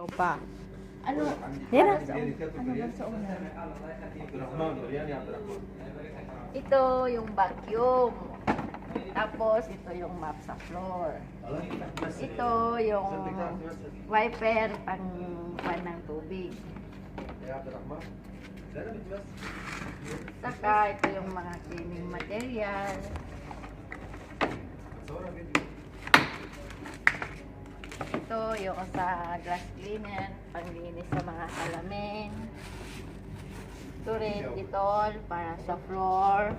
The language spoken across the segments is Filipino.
Pa. Ano? Yan na. Ano ba sa una? Ito yung vacuum. Tapos ito yung mop sa floor. Ito yung wiper pang pan ng tubig. Saka ito yung mga cleaning material. Ito yung sa glass cleaner, panglinis sa mga salamin. Ito rin, Dettol para sa floor.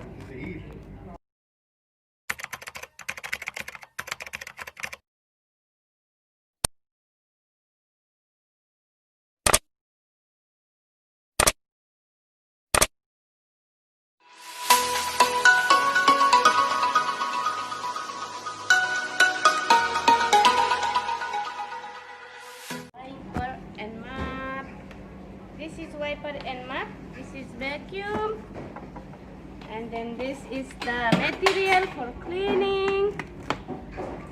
Wiper and mop. This is wiper and mop. This is vacuum. And then this is the material for cleaning.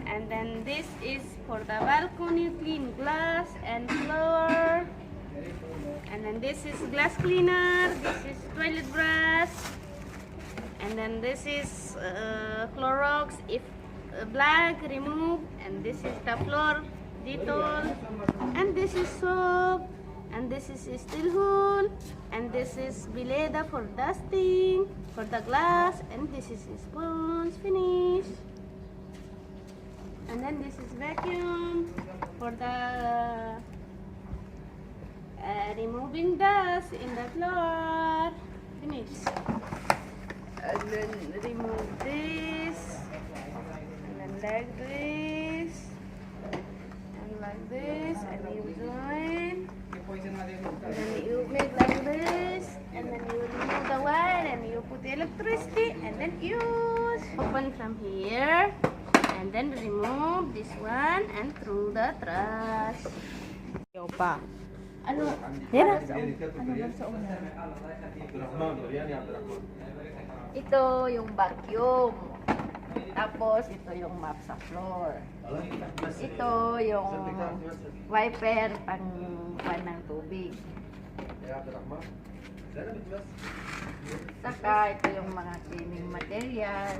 And then this is for the balcony, clean glass and floor. And then this is glass cleaner. This is toilet brush. And then this is Clorox. If black, remove. And this is the floor Dettol. And this is soap. And this is steel wool. And this is Bileda for dusting, for the glass. And this is spoons, finish. And then this is vacuum for the removing dust in the floor. Finish. And then remove this. And then like this. And like this. And you join. And then you make like this. And then you remove the wire. And you put the electricity. And then use. Open from here. And then remove this one. And through the trash. Pa. Ano? Yan na. Ano ba sa una? Ito yung vacuum. Tapos ito yung mop sa floor. Ito yung wiper pang pan ng tubig. Saka ito yung mga cleaning material.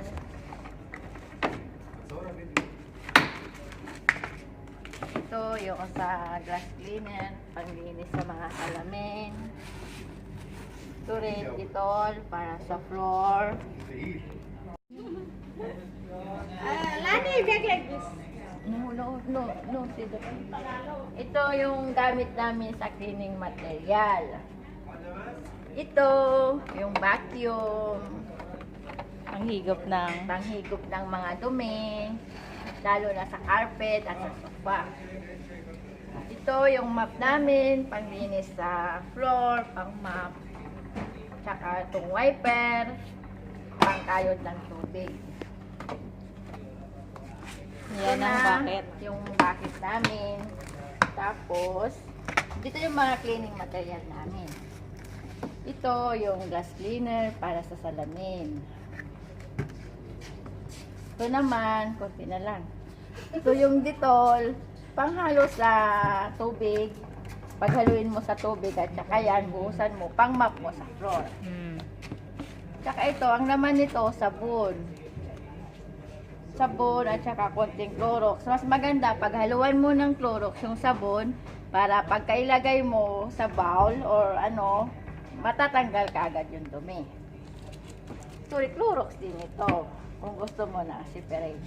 Ito yung sa glass cleaner, panglinis sa mga salamin. Ito rin, Dettol para sa floor. Lani, back like this. No, Tito. Ito yung gamit namin sa cleaning material. Ito, yung vacuum, Panghigop ng panghigop ng mga dumi, lalo na sa carpet at sa sofa. Ito yung mop namin, panglinis sa floor, pang mop. Tsaka itong wiper, pangkayod ng tubig. yan ang bucket. Yung bucket namin. Tapos, dito yung mga cleaning material namin. Ito yung glass cleaner para sa salamin. Ito naman, konti na lang. Ito yung Dettol, panghalo sa tubig. Paghaluin mo sa tubig at saka yan, buhusan mo, pang mop mo sa floor. Tsaka ito, ang laman nito, sabon. Sabon at saka konting Clorox. Mas maganda, paghaluan mo ng Clorox yung sabon, para pagkailagay mo sa bowl or ano, matatanggal ka agad yung dumi. Sorry, Clorox din ito. Kung gusto mo na, separate.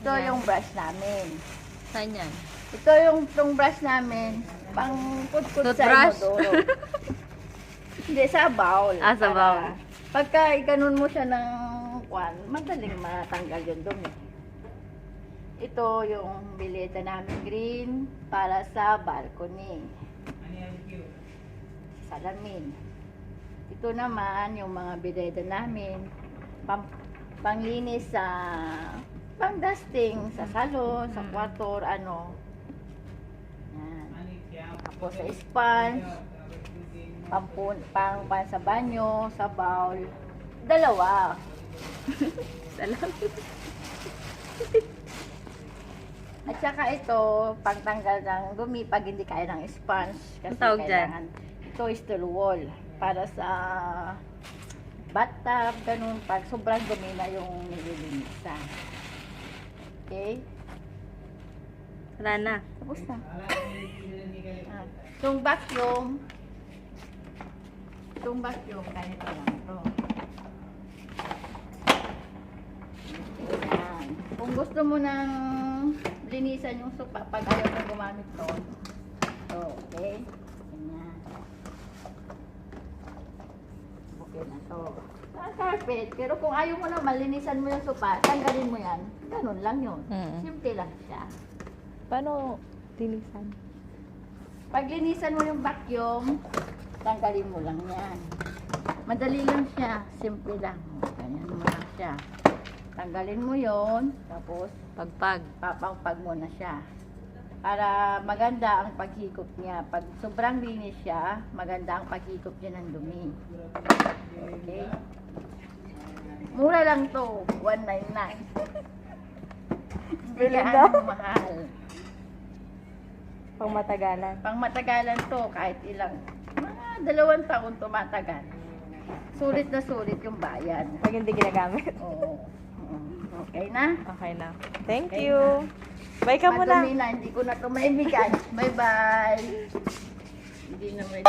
Ito yung brush namin. Saan yan? Ito yung brush namin, pang put-put sa Toothbrush? inodoro. Hindi, sa bowl. Ah, sa bowl. Pagka ikanon mo siya ng kwan, madaling matanggal yung dumi. Ito yung bileta namin green para sa balcony. Salamin. Ito naman yung mga bileta namin, panglinis sa pang dusting sa salon, sa kwarto, ano. Yan. Tapos sa sponge, pang sa banyo, sa bowl. Dalawa. At saka ito, pangtanggal ng dumi pag hindi kaya ng sponge. Kasi Ang tawag dyan? kailangan, ito is stool wall. Para sa bathtub, ganun. Pag sobrang dumi na yung nililinisan. Okay? Wala na. Tapos na. Itong vacuum, ganito lang ito. Ayan. Kung gusto mo nang linisan yung sopa, pag ayaw mo gumamit to, ito, okay? Ganyan. Okay na to. Sa carpet, pero kung ayaw mo na malinisan mo yung sopa, tanggalin mo yan. Ganun lang yun. Simple lang siya. Paano linisan? Pag linisan mo yung vacuum, tanggalin mo lang yan. Madali lang siya. Simple lang. Ganyan mo lang siya. Tanggalin mo yon, tapos Pagpag. papangpag mo na siya. Para maganda ang paghikop niya. Pag sobrang linis siya, maganda ang paghikop niya ng dumi. Okay? Mura lang to. 199. Bili ka mahal. Pang matagalan. Pang matagalan to, kahit ilang, mga 2 taon tumatagal. Sulit na sulit yung bayan. Pag hindi ginagamit. Oo. Okay na? Okay na. Thank Okay you. Bye ka muna. Madumi na, hindi ko na ito maibigay. Bye-bye. Hindi na may